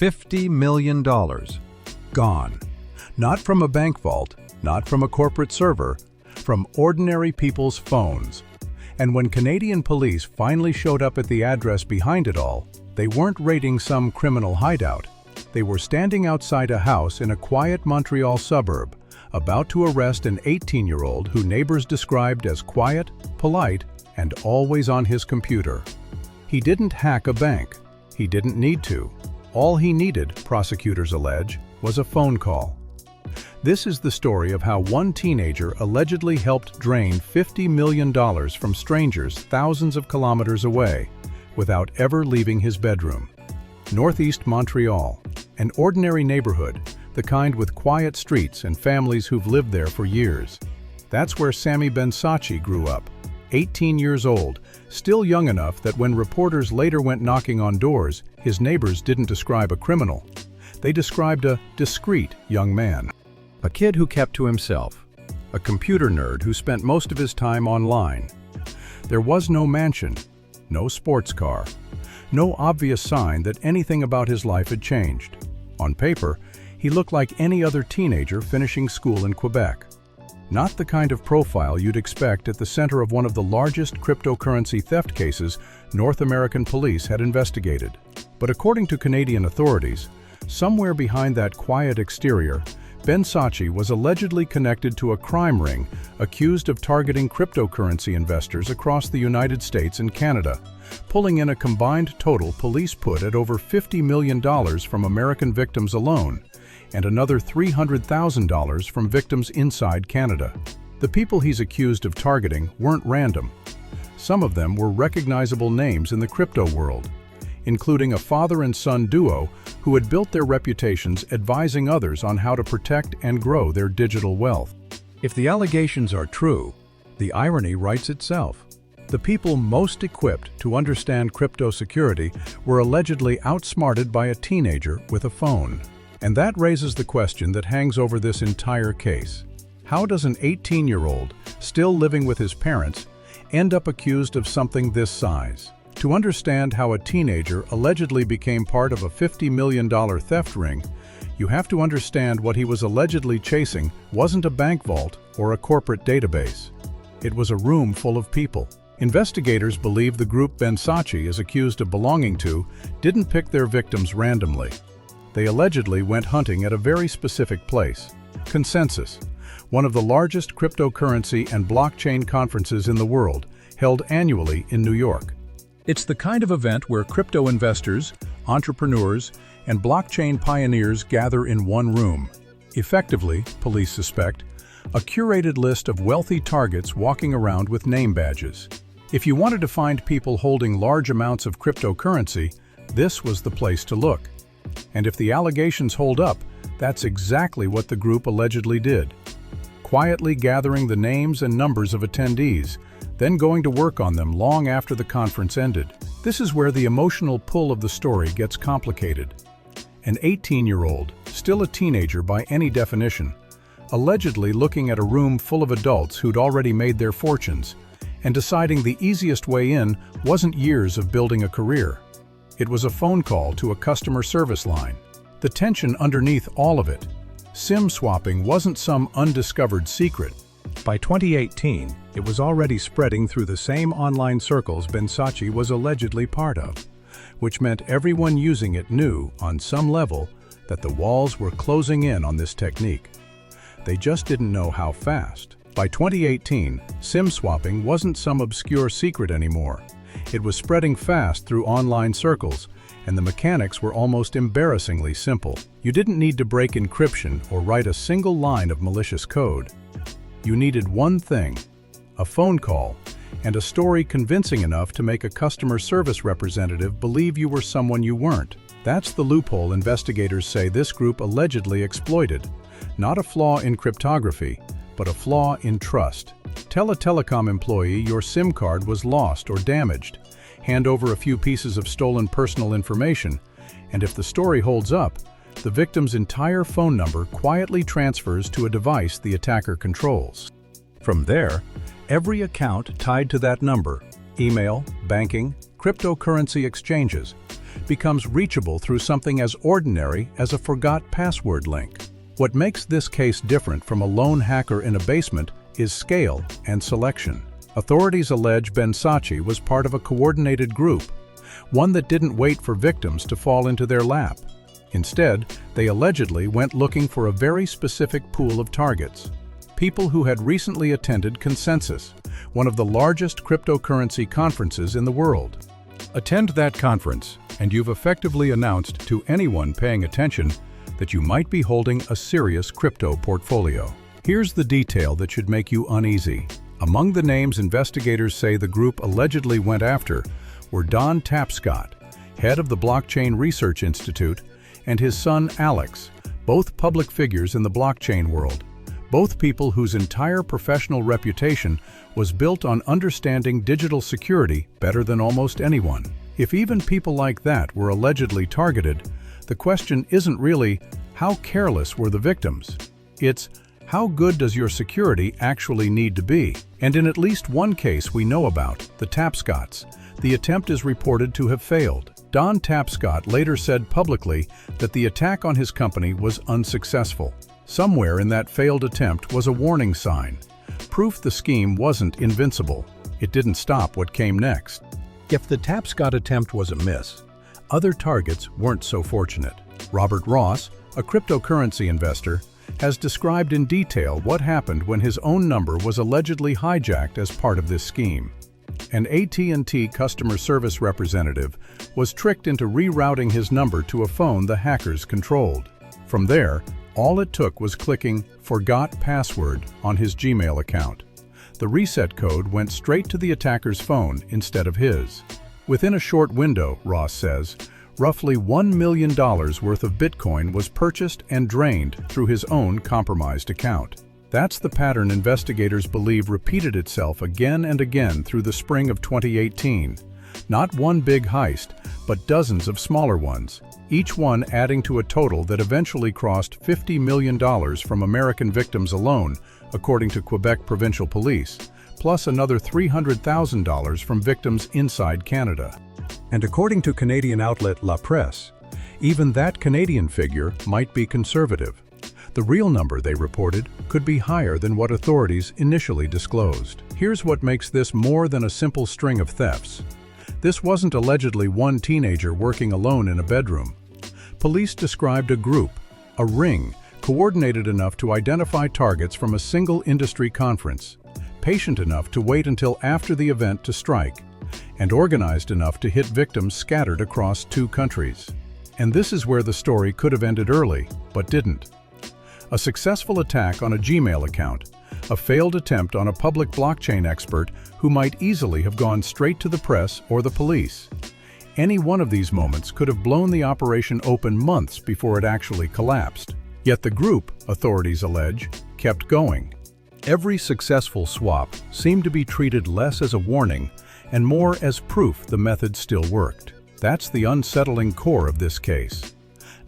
$50 million. Gone. Not from a bank vault, not from a corporate server, from ordinary people's phones. And when Canadian police finally showed up at the address behind it all, they weren't raiding some criminal hideout. They were standing outside a house in a quiet Montreal suburb, about to arrest an 18-year-old who neighbors described as quiet, polite, and always on his computer. He didn't hack a bank. He didn't need to. All he needed, prosecutors allege, was a phone call. This is the story of how one teenager allegedly helped drain $50 million from strangers thousands of kilometers away, without ever leaving his bedroom. Northeast Montreal, an ordinary neighborhood, the kind with quiet streets and families who've lived there for years. That's where Sammy Ben-Sachi grew up, 18 years old, still young enough that when reporters later went knocking on doors, his neighbors didn't describe a criminal. They described a discreet young man. A kid who kept to himself, a computer nerd who spent most of his time online. There was no mansion, no sports car, no obvious sign that anything about his life had changed. On paper, he looked like any other teenager finishing school in Quebec. Not the kind of profile you'd expect at the center of one of the largest cryptocurrency theft cases North American police had investigated. But according to Canadian authorities, somewhere behind that quiet exterior, Ben-Sachi was allegedly connected to a crime ring accused of targeting cryptocurrency investors across the United States and Canada, pulling in a combined total police put at over $50 million from American victims alone, and another $300,000 from victims inside Canada. The people he's accused of targeting weren't random. Some of them were recognizable names in the crypto world, including a father and son duo who had built their reputations advising others on how to protect and grow their digital wealth. If the allegations are true, the irony writes itself. The people most equipped to understand crypto security were allegedly outsmarted by a teenager with a phone. And that raises the question that hangs over this entire case. How does an 18-year-old, still living with his parents, end up accused of something this size? To understand how a teenager allegedly became part of a $50 million theft ring, you have to understand what he was allegedly chasing wasn't a bank vault or a corporate database. It was a room full of people. Investigators believe the group Ben-Sachi is accused of belonging to didn't pick their victims randomly. They allegedly went hunting at a very specific place, Consensus, one of the largest cryptocurrency and blockchain conferences in the world, held annually in New York. It's the kind of event where crypto investors, entrepreneurs, and blockchain pioneers gather in one room. Effectively, police suspect, a curated list of wealthy targets walking around with name badges. If you wanted to find people holding large amounts of cryptocurrency, this was the place to look. And if the allegations hold up, that's exactly what the group allegedly did. Quietly gathering the names and numbers of attendees, then going to work on them long after the conference ended. This is where the emotional pull of the story gets complicated. An 18-year-old, still a teenager by any definition, allegedly looking at a room full of adults who'd already made their fortunes, and deciding the easiest way in wasn't years of building a career. It was a phone call to a customer service line. The tension underneath all of it. SIM swapping wasn't some undiscovered secret. By 2018, it was already spreading through the same online circles Ben-Sachi was allegedly part of, which meant everyone using it knew, on some level, that the walls were closing in on this technique. They just didn't know how fast. By 2018, SIM swapping wasn't some obscure secret anymore. It was spreading fast through online circles, and the mechanics were almost embarrassingly simple. You didn't need to break encryption or write a single line of malicious code. You needed one thing, a phone call, and a story convincing enough to make a customer service representative believe you were someone you weren't. That's the loophole investigators say this group allegedly exploited. Not a flaw in cryptography, but a flaw in trust. Tell a telecom employee your SIM card was lost or damaged. Hand over a few pieces of stolen personal information, and if the story holds up, the victim's entire phone number quietly transfers to a device the attacker controls. From there, every account tied to that number, email, banking, cryptocurrency exchanges, becomes reachable through something as ordinary as a forgot password link. What makes this case different from a lone hacker in a basement is scale and selection. Authorities allege Bensacci was part of a coordinated group, one that didn't wait for victims to fall into their lap. Instead, they allegedly went looking for a very specific pool of targets. People who had recently attended Consensus, one of the largest cryptocurrency conferences in the world. Attend that conference, and you've effectively announced to anyone paying attention that you might be holding a serious crypto portfolio. Here's the detail that should make you uneasy. Among the names investigators say the group allegedly went after were Don Tapscott, head of the Blockchain Research Institute, and his son Alex, both public figures in the blockchain world, both people whose entire professional reputation was built on understanding digital security better than almost anyone. If even people like that were allegedly targeted, the question isn't really, how careless were the victims? It's, how good does your security actually need to be? And in at least one case we know about, the Tapscotts, the attempt is reported to have failed. Don Tapscott later said publicly that the attack on his company was unsuccessful. Somewhere in that failed attempt was a warning sign, proof the scheme wasn't invincible. It didn't stop what came next. If the Tapscott attempt was a miss, other targets weren't so fortunate. Robert Ross, a cryptocurrency investor, has described in detail what happened when his own number was allegedly hijacked as part of this scheme. An AT&T customer service representative was tricked into rerouting his number to a phone the hackers controlled. From there, all it took was clicking "Forgot Password" on his Gmail account. The reset code went straight to the attacker's phone instead of his. Within a short window, Ross says, roughly $1 million worth of Bitcoin was purchased and drained through his own compromised account. That's the pattern investigators believe repeated itself again and again through the spring of 2018. Not one big heist, but dozens of smaller ones, each one adding to a total that eventually crossed $50 million from American victims alone, according to Quebec Provincial Police, plus another $300,000 from victims inside Canada. And according to Canadian outlet La Presse, even that Canadian figure might be conservative. The real number, they reported, could be higher than what authorities initially disclosed. Here's what makes this more than a simple string of thefts. This wasn't allegedly one teenager working alone in a bedroom. Police described a group, a ring, coordinated enough to identify targets from a single industry conference, patient enough to wait until after the event to strike, and organized enough to hit victims scattered across 2 countries. And this is where the story could have ended early, but didn't. A successful attack on a Gmail account, a failed attempt on a public blockchain expert who might easily have gone straight to the press or the police. Any one of these moments could have blown the operation open months before it actually collapsed. Yet the group, authorities allege, kept going. Every successful swap seemed to be treated less as a warning and more as proof the method still worked. That's the unsettling core of this case.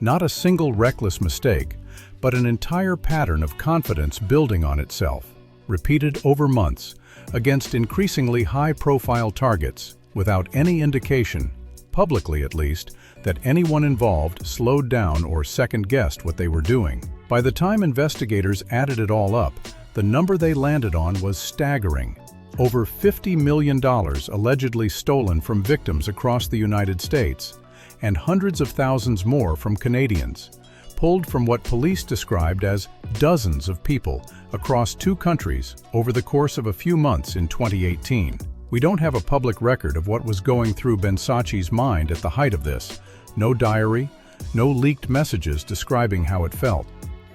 Not a single reckless mistake, but an entire pattern of confidence building on itself, repeated over months, against increasingly high-profile targets, without any indication, publicly at least, that anyone involved slowed down or second-guessed what they were doing. By the time investigators added it all up, the number they landed on was staggering. Over $50 million allegedly stolen from victims across the United States, and hundreds of thousands more from Canadians, pulled from what police described as dozens of people across 2 countries over the course of a few months in 2018. We don't have a public record of what was going through Bensacci's mind at the height of this. No diary, no leaked messages describing how it felt.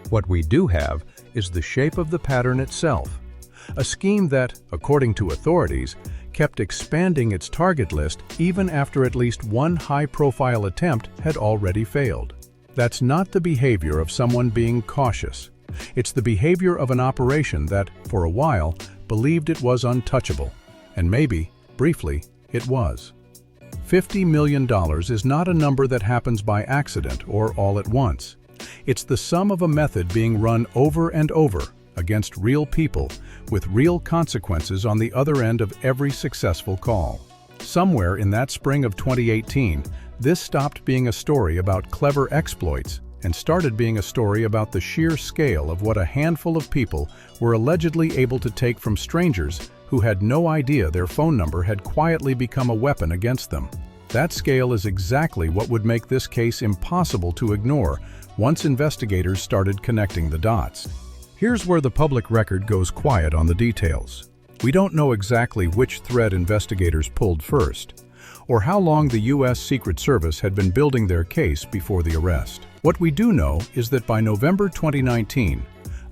What we do have is the shape of the pattern itself. A scheme that, according to authorities, kept expanding its target list even after at least one high-profile attempt had already failed. That's not the behavior of someone being cautious. It's the behavior of an operation that, for a while, believed it was untouchable. And maybe, briefly, it was. $50 million is not a number that happens by accident or all at once. It's the sum of a method being run over and over against real people with real consequences on the other end of every successful call. Somewhere in that spring of 2018, This stopped being a story about clever exploits and started being a story about the sheer scale of what a handful of people were allegedly able to take from strangers who had no idea their phone number had quietly become a weapon against them. That scale is exactly what would make this case impossible to ignore once investigators started connecting the dots. Here's where the public record goes quiet on the details. We don't know exactly which thread investigators pulled first, or how long the U.S. Secret Service had been building their case before the arrest. What we do know is that by November 2019,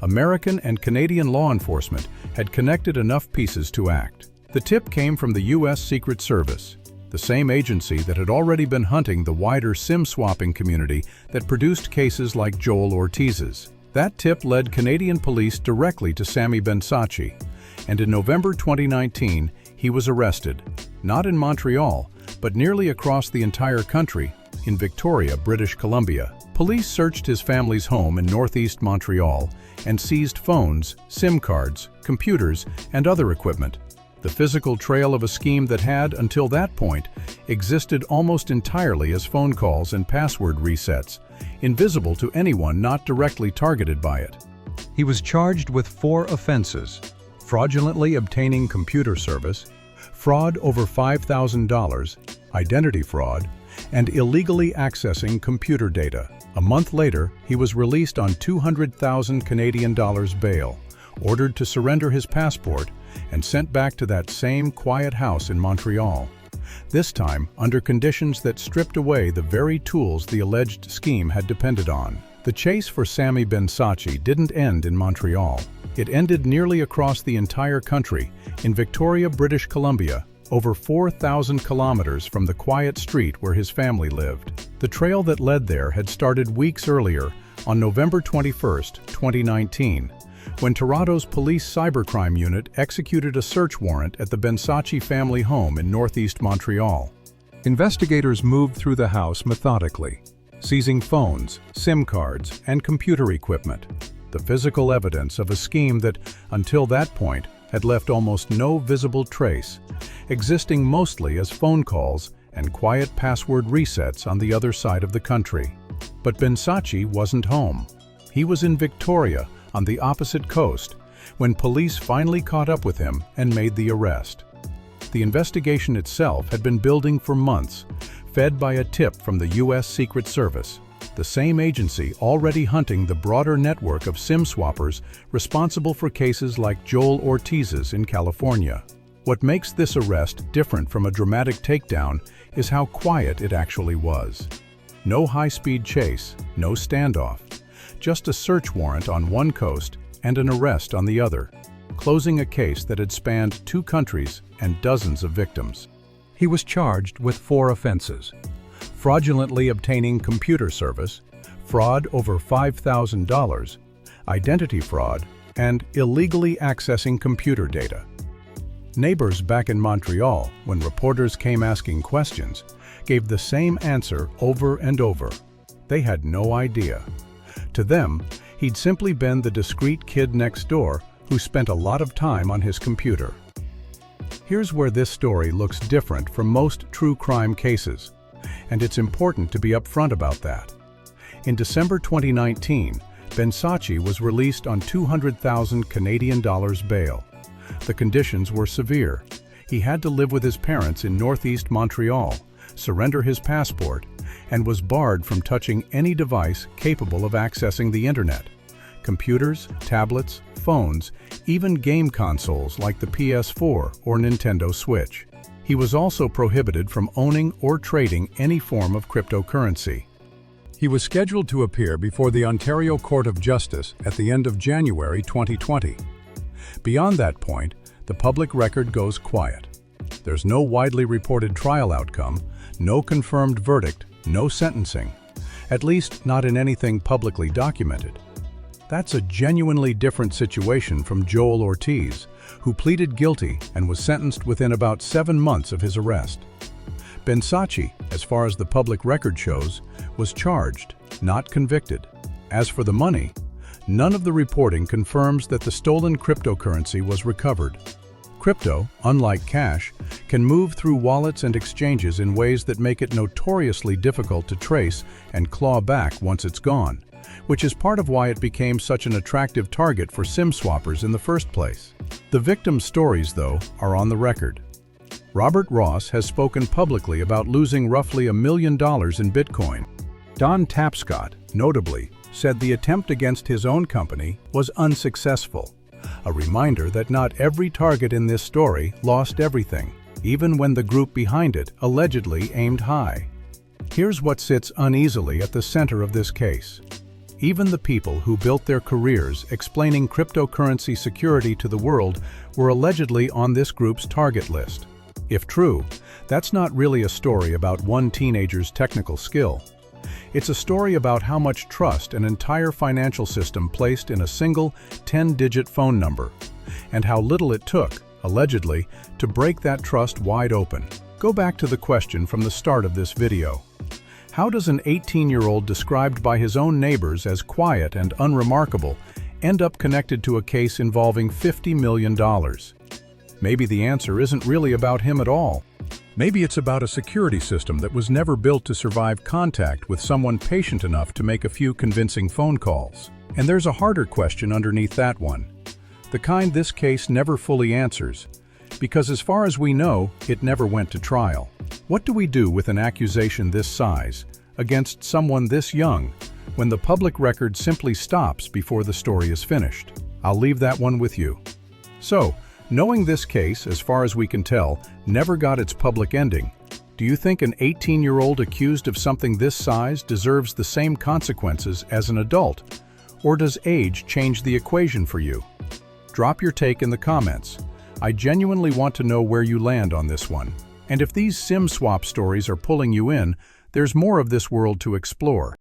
American and Canadian law enforcement had connected enough pieces to act. The tip came from the U.S. Secret Service, the same agency that had already been hunting the wider SIM-swapping community that produced cases like Joel Ortiz's. That tip led Canadian police directly to Sami Ben-Sachi, and in November 2019, he was arrested, not in Montreal, but nearly across the entire country, in Victoria, British Columbia. Police searched his family's home in northeast Montreal and seized phones, SIM cards, computers, and other equipment. The physical trail of a scheme that had, until that point, existed almost entirely as phone calls and password resets, invisible to anyone not directly targeted by it. He was charged with 4 offenses: fraudulently obtaining computer service, fraud over $5,000, identity fraud, and illegally accessing computer data. A month later, he was released on $200,000 Canadian bail, ordered to surrender his passport, and sent back to that same quiet house in Montreal. This time, under conditions that stripped away the very tools the alleged scheme had depended on. The chase for Sami Ben-Sachi didn't end in Montreal. It ended nearly across the entire country, in Victoria, British Columbia, over 4,000 kilometers from the quiet street where his family lived. The trail that led there had started weeks earlier, on November 21, 2019, when Toronto's police cybercrime unit executed a search warrant at the Ben-Sachi family home in northeast Montreal. Investigators moved through the house methodically, seizing phones, SIM cards, and computer equipment, the physical evidence of a scheme that, until that point, had left almost no visible trace, existing mostly as phone calls and quiet password resets on the other side of the country. But Ben-Sachi wasn't home. He was in Victoria, on the opposite coast, when police finally caught up with him and made the arrest. The investigation itself had been building for months, fed by a tip from the U.S. Secret Service, the same agency already hunting the broader network of SIM swappers responsible for cases like Joel Ortiz's in California. What makes this arrest different from a dramatic takedown is how quiet it actually was. No high-speed chase, no standoff, just a search warrant on one coast and an arrest on the other, closing a case that had spanned 2 countries and dozens of victims. He was charged with 4 offenses: fraudulently obtaining computer service, fraud over $5,000, identity fraud, and illegally accessing computer data. Neighbors back in Montreal, when reporters came asking questions, gave the same answer over and over. They had no idea. To them, he'd simply been the discreet kid next door who spent a lot of time on his computer. Here's where this story looks different from most true crime cases, and it's important to be upfront about that. In December 2019, Ben-Sachi was released on $200,000 Canadian bail. The conditions were severe. He had to live with his parents in northeast Montreal, surrender his passport, and was barred from touching any device capable of accessing the internet. Computers, tablets, phones, even game consoles like the PS4 or Nintendo Switch. He was also prohibited from owning or trading any form of cryptocurrency. He was scheduled to appear before the Ontario Court of Justice at the end of January 2020. Beyond that point, the public record goes quiet. There's no widely reported trial outcome, no confirmed verdict, no sentencing, at least not in anything publicly documented. That's a genuinely different situation from Joel Ortiz, who pleaded guilty and was sentenced within about 7 months of his arrest. Ben-Sachi, as far as the public record shows, was charged, not convicted. As for the money, none of the reporting confirms that the stolen cryptocurrency was recovered. Crypto, unlike cash, can move through wallets and exchanges in ways that make it notoriously difficult to trace and claw back once it's gone, which is part of why it became such an attractive target for SIM swappers in the first place. The victims' stories, though, are on the record. Robert Ross has spoken publicly about losing roughly $1 million in Bitcoin. Don Tapscott, notably, said the attempt against his own company was unsuccessful, a reminder that not every target in this story lost everything, even when the group behind it allegedly aimed high. Here's what sits uneasily at the center of this case. Even the people who built their careers explaining cryptocurrency security to the world were allegedly on this group's target list. If true, that's not really a story about one teenager's technical skill. It's a story about how much trust an entire financial system placed in a single 10-digit phone number, and how little it took, allegedly, to break that trust wide open. Go back to the question from the start of this video. How does an 18-year-old described by his own neighbors as quiet and unremarkable end up connected to a case involving $50 million? Maybe the answer isn't really about him at all. Maybe it's about a security system that was never built to survive contact with someone patient enough to make a few convincing phone calls. And there's a harder question underneath that one, the kind this case never fully answers, because as far as we know, it never went to trial. What do we do with an accusation this size against someone this young when the public record simply stops before the story is finished? I'll leave that one with you. So, knowing this case, as far as we can tell, never got its public ending, do you think an 18-year-old accused of something this size deserves the same consequences as an adult? Or does age change the equation for you? Drop your take in the comments. I genuinely want to know where you land on this one. And if these SIM swap stories are pulling you in, there's more of this world to explore.